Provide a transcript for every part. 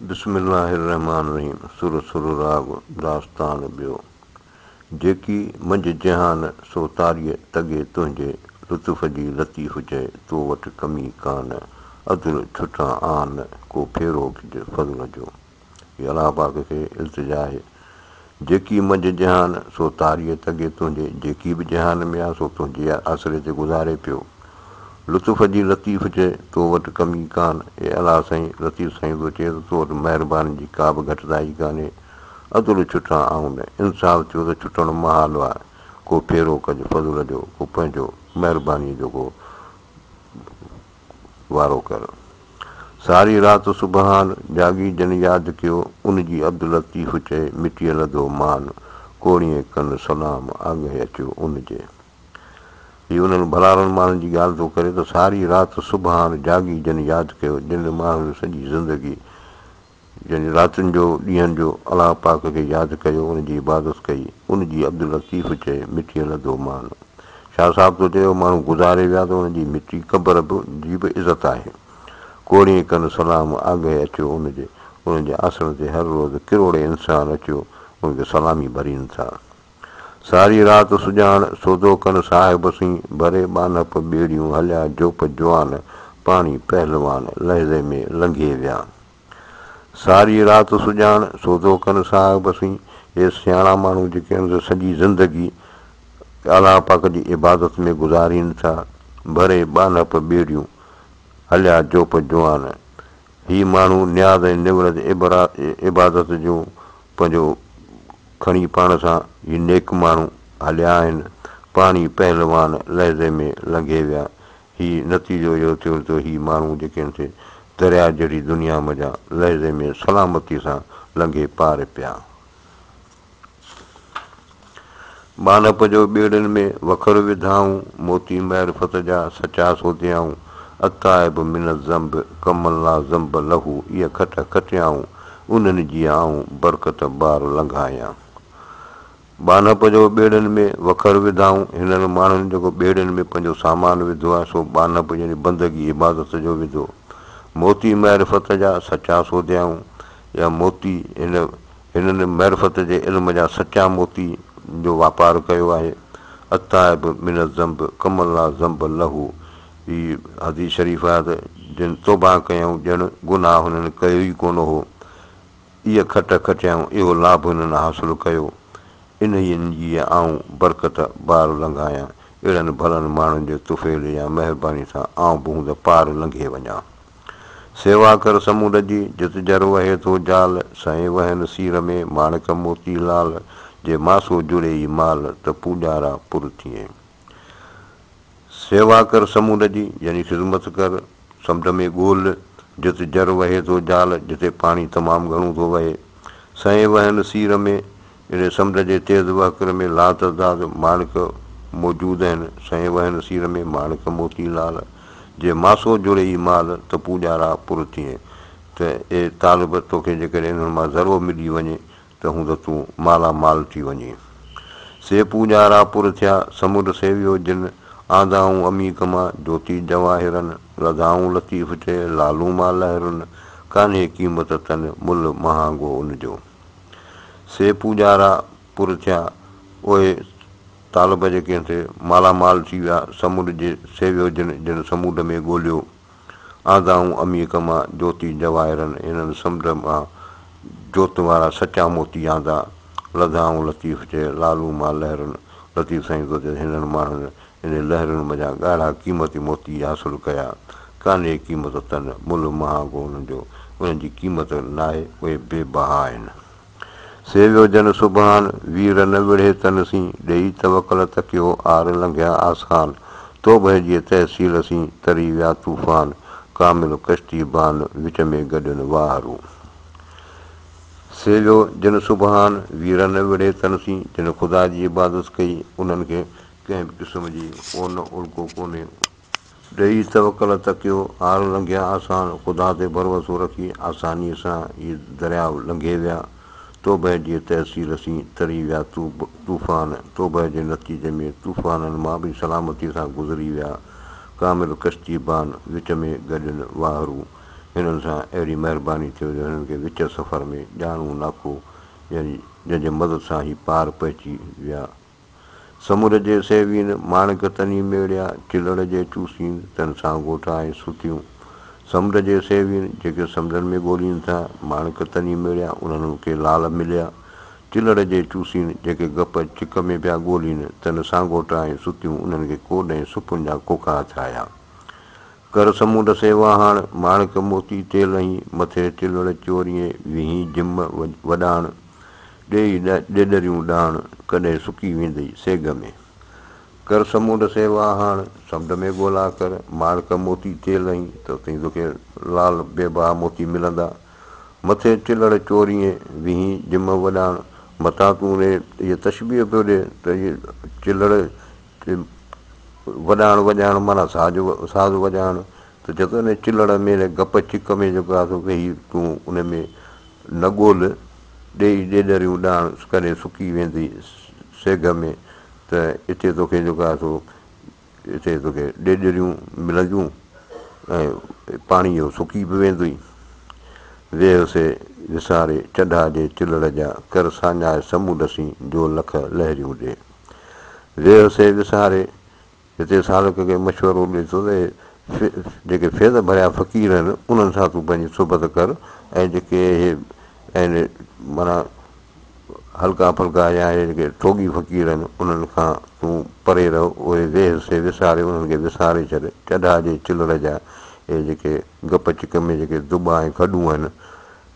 बिस्मिल्लाहिर्रहमानिर्रहीम। सुर सुर राग दास्तान ॿियो। जेकी मंझि जहान सो तारीअ तॻे तुंहिंजे, लुत्फ़ जी लतीफ़ चए तो वटि कमी कान, अदुल छुटा आन को फेरो गिज फज़ल जो। इहा अलाह पाक खे इल्तिजा आहे। जेकी मंझि जहान सो तारीअ तॻे तुंहिंजे, जेकी बि जहान में आहे सो तुंहिंजे आसिरे ते गुज़ारे पियो। लुत्फ़ जी लतीफ़ चए तो वटि कमी कान, ए अलाह साईं लतीफ़ साईं थो चए तो वटि महिरबानी जी का बि घटिताई कान्हे। अदुल छुटा आउन, इंसाफ़ थियो त छुटणु महाल आहे। को फेरो कजु फज़ल जो, को पंहिंजो महिरबानी जो को वारो कर। सारी राति सुबहान जागी जन यादि कयो, उनजी अब्दुल लतीफ़ चए मिटीअ लधो मान, कोड़ीअ कनि सलाम आॻे अचो उनजे। हीअ उन्हनि भलारनि माण्हुनि जी ॻाल्हि थो करे त सारी राति सुबहान जागी जन यादि कयो, जिन माण्हुनि सॼी ज़िंदगी जन रातियुनि जो ॾींहंनि जो अलाह पाक खे यादि कयो, उनजी इबादत कई। उनजी अब्दुल लतीफ़ चए मिटीअ लधो मान। शाह साहिब थो चए माण्हू गुज़ारे विया त उनजी मिटी क़बर जी बि इज़त आहे। कोड़ीअ कनि सलाम आॻे अचो उनजे, उनजे आसण ते हर रोज़ु किरोड़े इंसान अचो उनखे सलामी भरीनि था। सारी राति सुञाण सौदो कनि साहिब सी, भरे बानप ॿेड़ियूं हलिया जोप जवान, पाणी पहलवान लहज़े में लंघे विया। सारी राति सुञाण सौदो कनि साहिब सी, हे सियाणा माण्हू जेके आहिनि सॼी ज़िंदगी अलाह पाक जी इबादत में गुज़ारीनि था। भरे बानप ॿेड़ियूं हलिया जोप जवान, ही माण्हू न्याज़ ऐं निवरत इबादत जूं पंहिंजो खणी पाण सां ही नेक माण्हू हलिया आहिनि। पाणी पहलवान लहज़े में लंघे विया। ही नतीजो इहो थियो त ही माण्हू जेके आहिनि से दरिया जहिड़ी दुनिया मज़ा लहज़े में सलामती सां लंघे पार पिया। बानप जो ॿेड़नि में वखर विधाऊं, मोती महरफत जा सचा सोधियाऊं। अताइब मिन ज़ंब कमला ज़ंब लहू, इहा खट खटियाऊं उन्हनि जी आऊं बरकत बार लंघायां। बानप जो ॿेड़नि में वखर विधाऊं, हिननि माण्हुनि जेको ॿेड़नि में पंहिंजो सामान विधो आहे सो बानप यानी बंदगी इबादत जो विधो। मोती महरफत जा सचा सोधियाऊं, या मोती हिननि महरफत जे इल्म जा सचा मोती जो वापारु कयो आहे। अताइब मिन ज़ंब कमला ज़ंब लहू, ही हदीस शरीफ़ आहे त जिन तौबा कयऊं ॼण गुनाह हुननि कयो ई कोन हो, इहा खट खटियाऊं इहो लाभ हुननि हासिलु कयो। इन्हनि जी आऊं बरकत बार लंघायां, अहिड़नि भलनि माण्हुनि जे तुफ़ैल या महिरबानी सां आऊं बूंद पार लंघे वञा। सेवा कर समूड जी जित जर वहे थो जाल, साईं वहनि सीर में माणिक मोती लाल, जे मासो जुड़े ई माल त पूॼारा पुर थिए। सेवा कर समूड जी यानी ख़िदमत कर समुंड में ॻोल्ह, जिते जर वहे थो जाल जिते पाणी तमामु घणो थो वहे। साईं वहनि सीर में इन समुंड जे तेज़ वहकर में लातदाद माणिक मौजूदु आहिनि। साईं वहनि सीर में माणिक मोती लाल, जे मासो जुड़े ई माल त पूॼारा पुर थिए। त ए तालिब तोखे जेकॾहिं इन्हनि मां ज़रो मिली वञे त हूं त तूं मालामाल थी वञे। से पूॼारा पुर थिया समुंड सेवियो जिन, आंदाऊं अमीक मां ज्योति जवाहिरनि, लधाऊं लतीफ़ चए लालूं मां लहरुनि, कान्हे क़ीमत तन मुल महांगो उनजो। से पूॼारा पुर थिया, उहे तालिब जेके आहिनि से मालामाल थी विया समुंड जे सेवियो जिन, जिन समुंड में ॻोल्हियो। आंदाऊं अमीक मां ज्योति जवाहिरनि, हिननि समुंड मां जोत वारा सचा मोती आंदा। लधाऊं लतीफ़ चए लालूं मां लहरुनि, लतीफ़ साईं थो चए हिननि माण्हुनि इन लहरुनि मज़ा ॻाढ़ा क़ीमती मोती हासिलु कया। कान्हे क़ीमत तन मुल महांगो उन्हनि जो, उन्हनि जी क़ीमत न आहे, उहे बेबहा आहिनि। सेवियो जन सुबहान वीर न विढ़े तन सी, ॾेई तवकल तकियो आर लंघिया आसान। तौबह जी तहसील सी तरी विया तूफ़ान, कामिल कश्ती बान विच में गॾनि वाहरू। सेवियो जिन सुबहान वीर न विढ़े तन सी, जिन ख़ुदा जी इबादत कई उन्हनि खे कंहिं बि क़िस्म जी ओन उल्को कोन्हे। ॾेई तवकल तकियो आर लंघिया आसान, ख़ुदा ते भरोसो रखी आसानीअ सां इहे दरियाव लंघे विया। तौबह जी तहसील सी तरी विया तूफ़ान, तौबह जे नतीजे में तूफ़ाननि मां बि सलामतीअ सां गुज़री विया। कामिल कश्ती बान विच में गॾनि वाहरू, हिननि सां अहिड़ी महिरबानी थियो जो हिननि खे विच सफ़र में ॼाणू नाको यानी जंहिंजे मदद सां ई पार पहुची विया। समुंड जे सेवीन माणिक तनी मेड़िया चिलड़ जे चूसीन तन सां ॻोठाए सुतियूं। समुंड जे सेवीन जेके समुंडनि में ॻोल्हीनि था माणिक तनी मेड़िया उन्हनि खे लाल मिलिया। चिलड़ जे चूसीन जेके गप चिक में पिया ॻोल्हीनि तन सां ॻोठाए सुतियूं उन्हनि खे कोॾहिं सुखुनि जा कोका ठाहिया। कर समुंड सेवा हाण माणिक मोती तेलही मथे चिलड़ चोरीअ विही जिम वॾाण ॾेई ॾेॾरियूं ॾाण कॾहिं सुकी वेंदी सेग में। कर समुंड सेवा हाण समुंड में ॻोल्हा कर माणिक मोती तेलही त उते तोखे लाल बेबाह मोती मिलंदा। मथे चिलड़ चोरीअ विही जिम वॾाण मथां तूं इहे तशबीह पियो ॾिए त इहे चिलड़ वॼाइण वॼाइण माना साज़ वॼाइण त चए थो न चिलड़ में गप चिक में जेको आहे वेही तूं उन में न ॻोल्ह ॾेई ॾेॾरियूं ॾाण कॾहिं सुकी वेंदी सेग में त हिते तोखे जेको आहे सो हिते तोखे ॾेॾरियूं मिलंदियूं ऐं पाणी जो सुकी बि वेंदुई। वेहसे विसारे चढा जे चिलड़ जा कर साञाए समुंडसी जो लख लहरियूं ॾे। वेहसे विसारे हिते सालक खे मशवरो ॾिए थो त जेके फेद भरिया फ़क़ीर आहिनि उन्हनि सां तूं पंहिंजी सुबत कर ऐं जेके इहे आहिनि माना हल्का फुल्का या जेके ठोगी फ़क़ीर आहिनि उन्हनि खां तूं परे रहो उहे वेह से विसारे उन्हनि खे विसारे छॾ। चढा जे चिलड़ जा इहे जेके गप चिक में जेके दुॿा ऐं खॾूं आहिनि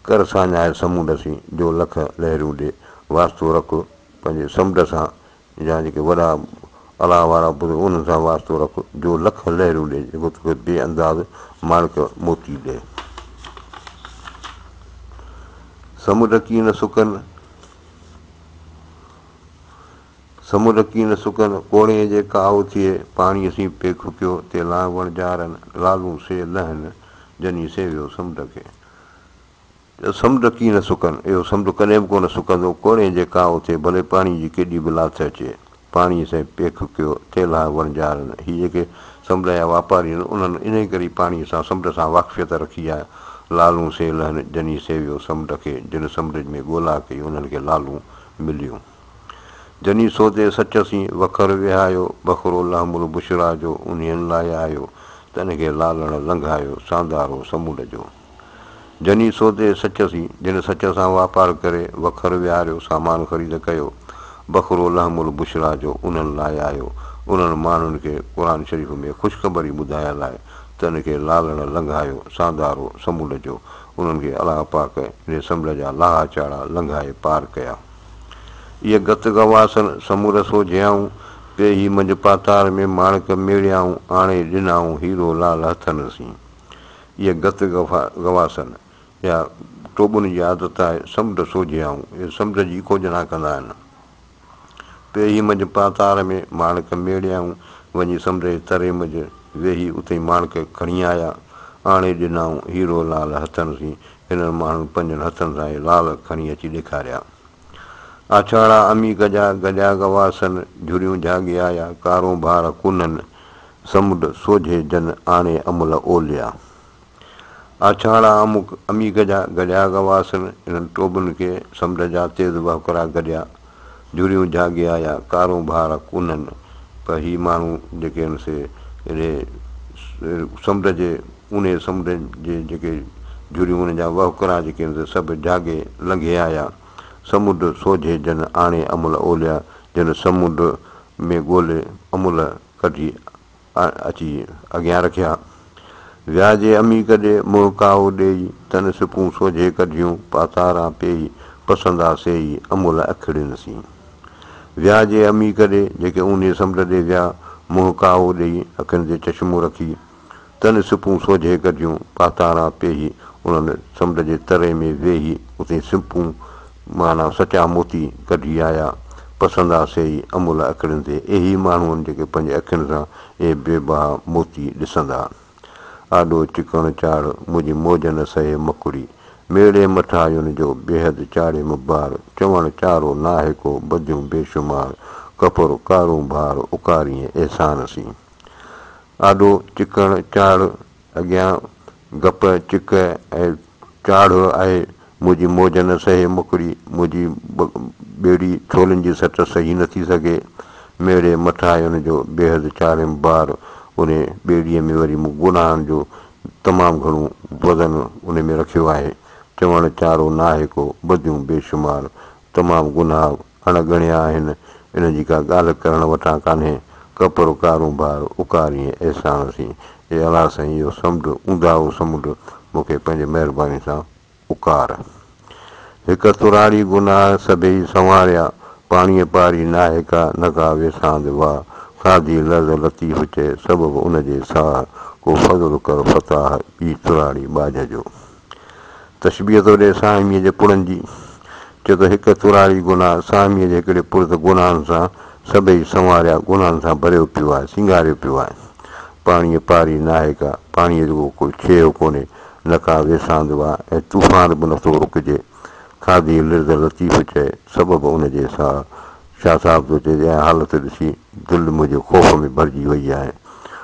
कर साञाए समुंडसी जो लख लहरियूं ॾे। वास्तो रख पंहिंजे समुंड सां या जेके वॾा अला वारा बुज़ुर्ग उन्हनि सां वास्तो रख जो लख लहरियूं ॾे जेको तोखे बे अंदाज़ माणिक मोती ॾे। समुंड कीन सुकनि समुंड कीन सुकनि कोड़े जे काव थिए पाणीअ सी पेख पियो ते लावण ॼारनि लालूं से लहनि जनी सेवियो समुंड खे। समुंड कीन सुकनि इहो समुंड कॾहिं बि कोन सुकंदो कोड़े जे काव थिए भले पाणी जी केॾी बि लाथ अचे पाणीअ से पेख पियो तेला वणजारनि। हीअ जेके समुंड जा वापारी आहिनि उन्हनि इन करे पाणीअ सां समुंड सां वाक़फ़ियत रखी आहे। लालूं से लहनि जनी सेवियो समुंड खे जिन समुंड में ॻोल्हा कई उन्हनि खे लालूं मिलियूं। जनी सोते सच सी वखर विहायो बखरो लहमुल बुशरा जो उन्हनि लाइ आयो तन खे लालण लंघायो सांदारो समुंड जो। जनी सोते सच सी जिन सच सां वापारु करे वखर विहारियो सामान ख़रीद कयो बखरो लहमुल बुशरा जो उन्हनि लाइ आयो उन्हनि माण्हुनि खे क़ुर शरीफ़ में ख़ुशख़बरी ॿुधायल आहे तन खे लालण लंघायो सांदारो समुंड जो उन्हनि खे अलाह पाक इन समुंड जा लाहा चाड़ा लंघाए पार कया। इहे गत गवासन समुंड सोझियाऊं पे ही मंझि पातार में माणिक मेड़ियाऊं आणे ॾिनाऊं हीरो लाल हथनि सी। इहे गत गवासन या टोबुनि जी आदत आहे समुंड सोझियाऊं इहे समुंड जी खोजना कंदा आहिनि। पे ही मंझि पातार में माणिक मेड़ियाऊं वञी समुंड जे तरे मंझि वेही उते माणिक खणी आया आणे ॾिनाऊं हीरो लाल हथनि सी हिननि माण्हुनि पंजनि हथनि सां इहे लाल खणी अची ॾेखारिया। आछाड़ा अमी गजा गजा गवासन झुरियूं झागे आया कारो भार कुननि समुंड सोझे जन आणे अमुल ओलिया। आछाड़ा अमी गजा गजा गवासन इन्हनि टोबुनि खे समुंड जा तेज़ वहकरा गॾिया झुरियूं झागे आया कारो भार कुननि पर ही माण्हू जेके आहिनि से इन समुंड जे उन समुंड जे जेके झुरियूं उन जा वहकरा जेके आहिनि सभु झागे लंघे आया समुंड सोझे जन आणे अमुल ओलिया जिन समुंड में ॻोल्हे अमुल कढी अची अॻियां रखिया। व्याजे अमी कॾे मुंहुं काओ ॾेई तन सिपूं सोझे कढियूं पातारा पेई पसंदा सेई अमुल अखिड़ियुनि सी। व्याजे अमी कॾे जेके उन समुंड ॾे विया मुंहुं काओ ॾेई अखियुनि ते चश्मो रखी तन सिपूं सोझे कढियूं पातारा पेई उन्हनि समुंड जे तरे में वेही उते सिपूं माना सचा मोती कढी आया पसंदा सेई अमुल अखिड़ियुनि ते इहे माण्हू आहिनि जेके पंहिंजे अखियुनि सां इहे बेबाह मोती ॾिसंदा। आॾो चिकण चाढ़ मुंहिंजी मौज न सहे मकुड़ी मेड़े मठायुनि जो बेहद चाढ़े मुबार चवणु चारो नाहे को बदियूं बेशुमार कफर कारो भार उकारीअ एहसान सी। आॾो चिकण चाढ़ अॻियां गप चिक ऐं चाढ़ आहे मुंहिंजी मौज न सहे मुकड़ी मुंहिंजी ॿेड़ी छोलनि जी सट सही न थी सघे मेड़े मथां आहे हुनजो बेहद चाढ़ियमि बार उन ॿेड़ीअ में वरी मूं गुनाहनि जो तमामु घणो वज़न उन में रखियो आहे चवणु चारो न आहे को बदियूं बेशुमार तमामु गुनाह अणगणिया आहिनि इन जी का ॻाल्हि करणु वटां कान्हे कपिड़ो कारूं बार उकारीअ अहसान सी हे अलाह साईं इहो समुंड ऊंदाहो समुंड मूंखे पंहिंजे महिरबानी सां उकार हिकु तुराड़ी गुनाह सभई संवारिया पाणीअ पारी नाहे का न का वेसांद वाह खाधी लज़ लतीफ़ चए सबबु उनजे साह को फज़ुल कर फताह ॿी तुराड़ी बाज जो तशबीह थो ॾिए साहिमीअ जे पुड़नि जी चए थो हिकु तुराड़ी गुनाह साहिमीअ जे हिकिड़े पुर त गुनाहनि सां सभई संवारिया गुनाहनि सां भरियो पियो आहे सिंगारियो पियो आहे पाणीअ पारी नाहे का पाणीअ जो कोई छेव कोन्हे न का वेसांद वाह ऐं तूफ़ान बि नथो रुकिजे खाधी लिर्द लतीफ़ चए सबबु उनजे साह शाह साहिब थो चए ऐं हालत ॾिसी दिलि मुंहिंजे ख़ौफ़ में भरिजी वई आहे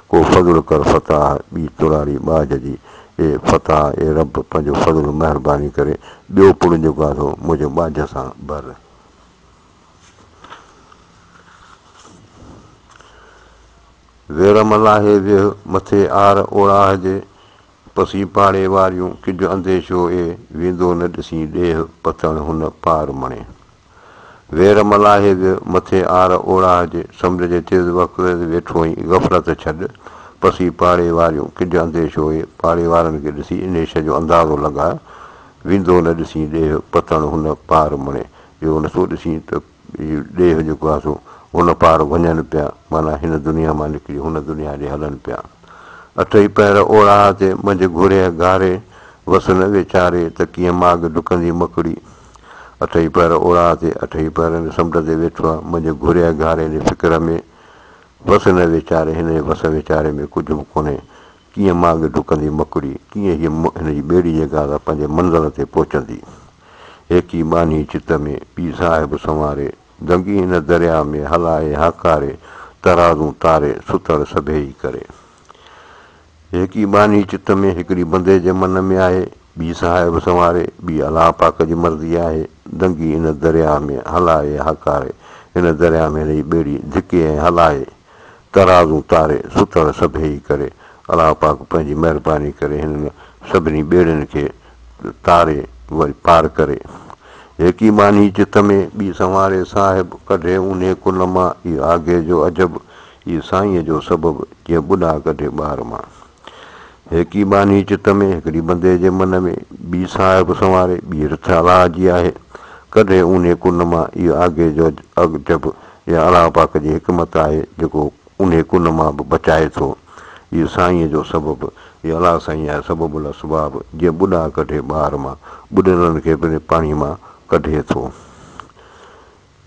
को फज़ुल कर फताह ॿी तुराड़ी बाज जी ए फताह ए रब पंहिंजो फज़ुल महिरबानी करे ॿियो पुड़ जेको आहे सो मुंहिंजे बाज सां भर वेर मलाहे वेह मथे आर ओड़ाह जे पसी पाड़े वारियूं किज अंदेशो ए वेंदो न ॾिसी ॾेह पतण हुन पार मणे वेर मलाहे वियो मथे आर ओड़ाह जे समुंड जे तेज़ वक़्तु वेठो ई गफ़लत छॾ पसी पाड़े वारियूं किज अंदेशो ए पाड़े वारनि खे ॾिसी इनेश जो अंदाज़ो लॻाए वेंदो न ॾिसी ॾेह पतण हुन पार मणे इहो नथो ॾिसी त ॾेह जेको आहे सो हुन पार वञनि पिया माना हिन दुनिया मां निकिरी हुन दुनिया ॾे हलनि पिया अठई पैर ओड़ाह ते मंझि घुरे घारे वस न वेचारे त कीअं माग डुकंदी मकड़ी अठई पैर ओड़ाह ते अठई पैरनि समुंड ते वेठो आहे मंझि घुरे घारे जे फ़िक्र में वस न वेचारे हिन जे वस वेचारे में कुझु बि कोन्हे कीअं माग डुकंदी मकड़ी कीअं हीअ हिन जी ॿेड़ी जेका आहे पंहिंजे मंज़िल ते पहुचंदी हेकी बानी चित में ॿी साहिब संवारे दंगी हिन दरिया में हलाए हाकारे तराज़ू तारे सुतड़ सभेई करे हेकी बानी चित में हिकिड़ी बंदे जे मन में आहे ॿी साहिब संवारे ॿी अलाह पाक जी मर्ज़ी आहे दंगी हिन दरिया में हलाए हाकारे हिन दरिया में हिन जी ॿेड़ी धिके ऐं हलाए तराज़ू तारे सुतड़ सभेई करे अलाह पाक पंहिंजी महिरबानी करे हिननि सभिनी ॿेड़ियुनि खे तारे वरी पार करे हेकी बानी चित में ॿी संवारे साहिब कढे उन कुल मां इहो आगे जो अजब इहो साईंअ जो सबबु जीअं ॿुॾा कढे ॿार मां हेकी बानी चित में हिकिड़ी बंदे जे मन में ॿी साहिब संवारे ॿी रिथ अलाह जी आहे कढे उन कुन मां इहो आगे जो अजब या अलाह पाक जी हिकमत आहे जेको उन कुन मां बि बचाए थो इहो साईंअ जो सबबु इहो अलाह साईं आहे सबबु असबाब जीअं ॿुॾा कढे ॿार मां ॿुॾनि खे बि पाणी मां कढे थो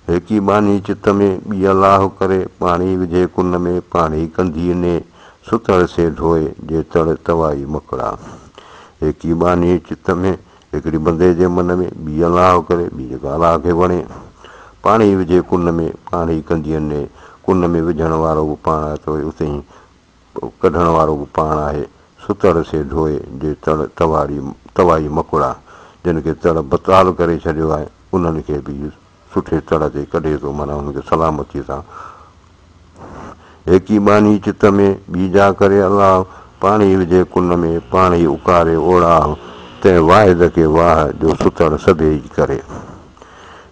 हेकी बानी चित में ॿी अलाह करे पाणी विझे कुन में पाणी कंदी ने सुतड़ से ढोए जे तड़ तवाई मकड़ा हेकी बानी चित में हिकिड़ी बंदे जे मन में ॿी अलाह करे ॿी जेका अलाह खे वणे पाणी विझे कुन में पाणी कंदी ने कुन में विझण वारो बि पाण आहे त वरी उते ई कढण वारो बि पाण आहे सुतड़ से ढोए जे तड़ तवाई मकड़ा जिन खे तड़ बताल करे छॾियो आहे उन्हनि खे बि सुठे तड़ ते कढे थो माना हुनखे सलामतीअ सां हेकी बानी चित में ॿीजा करे अलाह पाणी विझे कुन में पाणी उकारे ओड़ाह तंहिं वाहिद खे वाह जो सुतड़ सभेई करे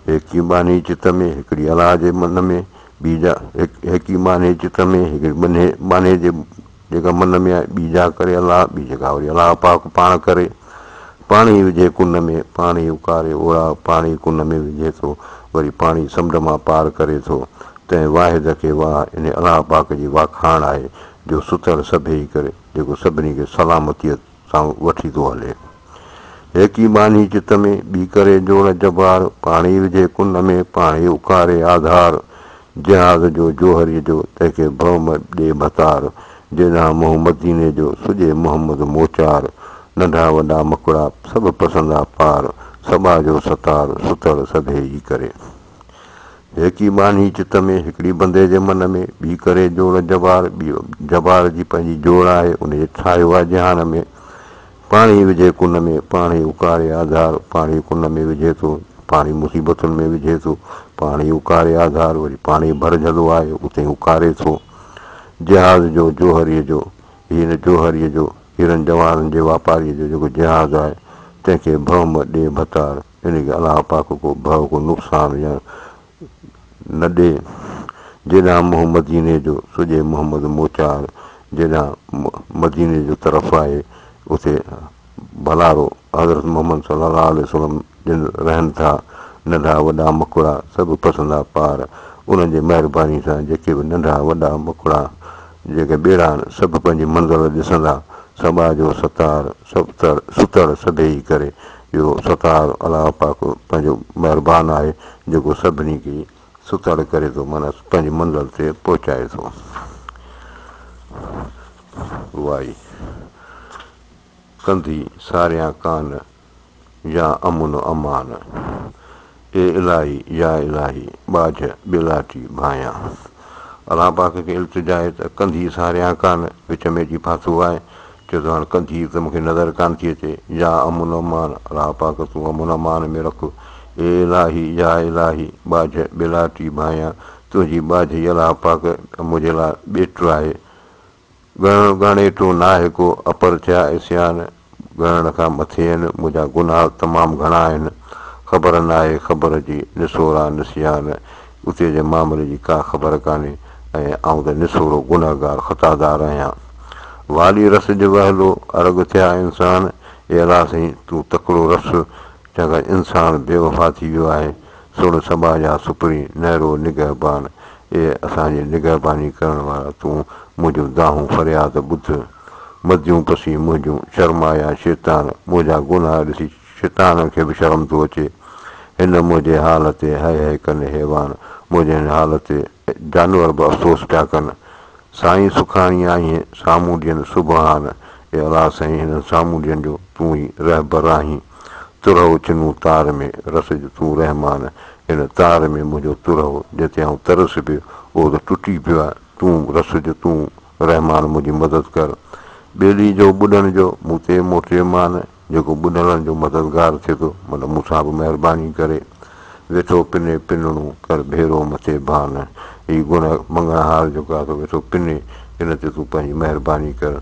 हेकी बानी चित में हिकिड़ी अलाह जे मन में ॿीजा हेकी बानी चित में हिकिड़ी बाने जे जेका मन में आहे ॿीजा करे अलाह ॿी जेका वरी अलाह पाक पाण करे पाणी विझे कुन में पाणी उकारे ओड़ा पाणी कुन में विझे थो वरी पाणी समुंड मां पार करे थो तंहिं वाहिद खे वाह इन अलाह पाक जी वाखाण आहे जो सुतड़ सभेई करे जेको सभिनी खे सलामतीअ सां वठी थो हले हेकी बानी चित में ॿी करे जोड़ जबार पाणी विझे कुन में पाणी उकारे आधार जहाज़ जो जोहरीअ जो तंहिंखे भौम ॾे भतार जेॾां मोहम्मदीने जो सुॼे मोहम्मद मोचार नंढा वॾा मकड़ा सभु पसंदि आहे पार सबा जो सतार सुतड़ सभेई करे हेकी बानी चित में हिकिड़ी बंदे जे मन में ॿी करे जोड़ जबार ॿी जबार जी पंहिंजी जोड़ आहे उनजे ठाहियो आहे जहान में पाणी विझे कुन में पाणी उकारे आधार पाणी कुन में विझे थो पाणी मुसीबतुनि में विझे थो पाणी उकारे आधार वरी पाणी भरजंदो आहे उते उकारे थो जहाज़ जो जोहरीअ जो हिन जोहरीअ जो हीरनि जवाहरनि जे वापारीअ जो जेको जहाज़ आहे तंहिंखे भउ ॾे भतार हिनखे अलाह पाक को भउ को नुक़सानु या न ॾे जेॾां मुंहुं मदीने जो सुॼे मोहम्मद मोचार जेॾां मदीने जो तरफ़ आहे उते भलारो हज़रत मोहम्मद सल्लल्लाहु अलैहि वसल्लम जिन रहनि था नंढा वॾा मकुड़ा सभु पसंदा पार उन्हनि जे महिरबानी सां जेके बि नंढा वॾा मकुड़ा जेके ॿेड़ा आहिनि सभु पंहिंजी मंज़िल ॾिसंदा सबा जो सतार सुतड़ सभेई करे इहो सतार अलाह पाक पंहिंजो महिरबान आहे जेको सभिनी खे सुतड़ करे थो माना पंहिंजी मंज़िल ते पहुचाए थो वाई कंदी सारियां कान या अमुन अमान ए इलाही या इलाही बाज बिलाटी भाया अलाह पाक खे इल्तिजा आहे त कंधी सारियां कान विच में जी फाथो आहे चए थो हाणे कंधी त मूंखे नज़र कान थी अचे या अमुन अमान अलाह पाक तूं अमुन अमान में रख ए इलाही या इलाही बाज बिलाटी भाया तुंहिंजी बाजी अलाह पाक मुंहिंजे लाइ ॿेटु आहे ॻणेटो न आहे को अपर थिया इसियान ॻणण खां मथे आहिनि मुंहिंजा गुनाह तमामु घणा आहिनि ख़बर न आहे ख़बर जी निसोरा निसियान उते जे मामले जी का ख़बर कान्हे ऐं आउं त निसोरो गुनाहगार ख़तादार आहियां वाली रस जो वहलो अर्ग थिया इंसान ए अलाह साईं तूं तकिड़ो रस चङा इंसानु बेवफ़ा थी वियो आहे सुण सबा जा सुपरी नहरो निगहबान ए असांजी निगहबानी करण वारा तूं मुंहिंजूं दाहूं फरियाद ॿुध मदियूं पसी मुंहिंजूं शर्माया शैतान मुंहिंजा गुनाह ॾिसी शैतान खे बि शर्म थो अचे हिन मुंहिंजे हाल ते है कनि हैवान मुंहिंजे हिन हाल ते जानवर बि अफ़सोस पिया कनि साईं सुखाणी आहीं साम्हूं ॾियनि सुभान ए अलाह साईं हिन साम्हूं ॾियनि जो तूं ई रहबर आहीं तुरहो चिनूं तार में रस जो तूं रहमान हिन तार में मुंहिंजो तुरहो जिते आउं तरस पियो उहो त टुटी पियो आहे तूं रस जो तूं रहमान मुंहिंजी मदद कर ॿेली जो ॿुॾनि जो मूं ते मोटे मान जेको ॿुॾनि जो मददगार थिए थो मतिलबु मूंसां बि महिरबानी करे वेठो पिने पिनणो कर भेरो मथे भान हीउ गुण मंगणहार जेको आहे वेठो पिने हिन ते तूं पंहिंजी महिरबानी कर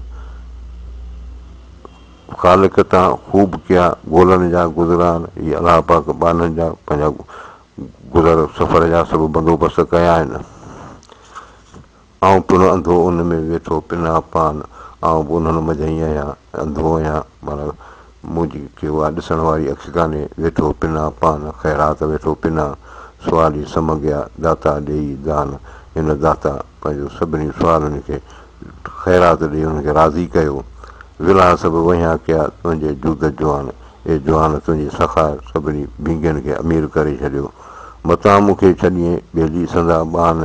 ख़ालिक तां ख़ूब कया ॻोल्हनि जा गुज़रान इहे अलाह पाक बाननि जा पंहिंजा गुज़र सफ़र जा सभु बंदोबस्त कया आहिनि आउं पिणु अंधो उन में वेठो पिना पान आउं बि उन्हनि मझई आहियां अंधो आहियां माना मुंहिंजी के उहा ॾिसण वारी अखि कान्हे वेठो पिना पान ख़ैरात वेठो पिना सुवाली समगिया दाता ॾेई दान हिन दाता पंहिंजो सभिनी सुवालनि खे ख़ैरात ॾेई हुनखे राज़ी कयो विला सभु वहिया कया तुंहिंजे जूद जवान ए जवान तुंहिंजी सखा सभिनी भींगनि खे अमीर करे छॾियो मतां मूंखे छॾियईं ॿेली संदा बान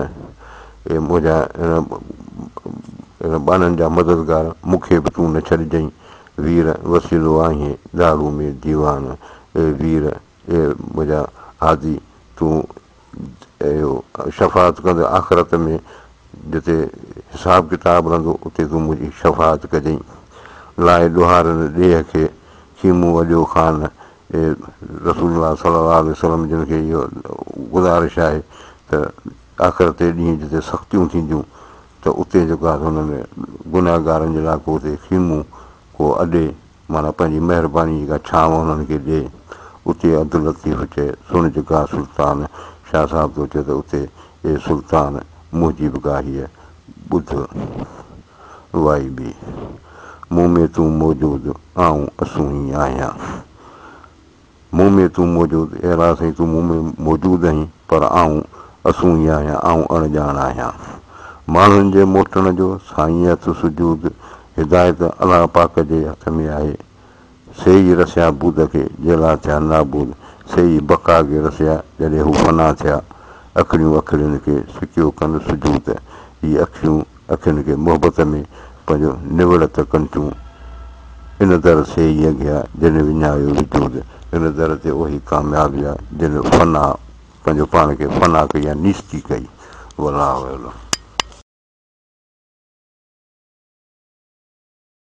ए मुंहिंजा हिन बाननि जा मददगार मूंखे बि तूं न छॾिजईं वीर वसीलो आहीं दारू में दीवान ए वीर ए मुंहिंजा हादी तूं इहो शफ़ात कंदो आख़िरत में जिते हिसाब किताब रहंदो उते तूं मुंहिंजी शफ़ात कजईं लाइ ॾुहारनि ॾेह खे खीमूं वॾियो ख़ान ए रसूलुल्लाह सल्लल्लाहु अलैहि वसल्लम जिन खे इहो गुज़ारिश आहे त आख़िरत जे ॾींहुं जिते सख़्तियूं थींदियूं त उते जेको आहे हुननि गुनाहगारनि जे लाइ को उते खीमूं को अॾे माना पंहिंजी महिरबानी जेका छांव हुननि खे ॾिए उते अब्दुल लतीफ़ चए सुण जेका सुल्तान शाह साहिब थो चए त उते ए सुल्तान मुंहिंजी बि का हीअ ॿुध वाई बि मूं में तूं मौजूदु आऊं असूं ई आहियां मूं में तूं मौजूदु अहिड़ा साईं तूं मूं में मौजूदु आहीं पर आऊं असूं ई आहियां आऊं अणॼाण आहियां माण्हुनि जे मोटण जो साईं हथ सुजूद हिदायत अलाह पाक जे हथ में आहे सेई रसिया बूद खे जेला थिया नाबूद सेई बका खे रसिया जॾहिं हू फना थिया अखियूं अखियुनि खे सिकियो कनि सुजूद हीअ अखियूं अखियुनि खे मोहबत में पंहिंजो निवड़त कंटियूं इन दर सेई अॻियां जिन विञायो विजूद इन दर ते उहो ई कामयाबी आहे जिन फना पंहिंजो पाण खे फना कई आहे नीस्ती कई वला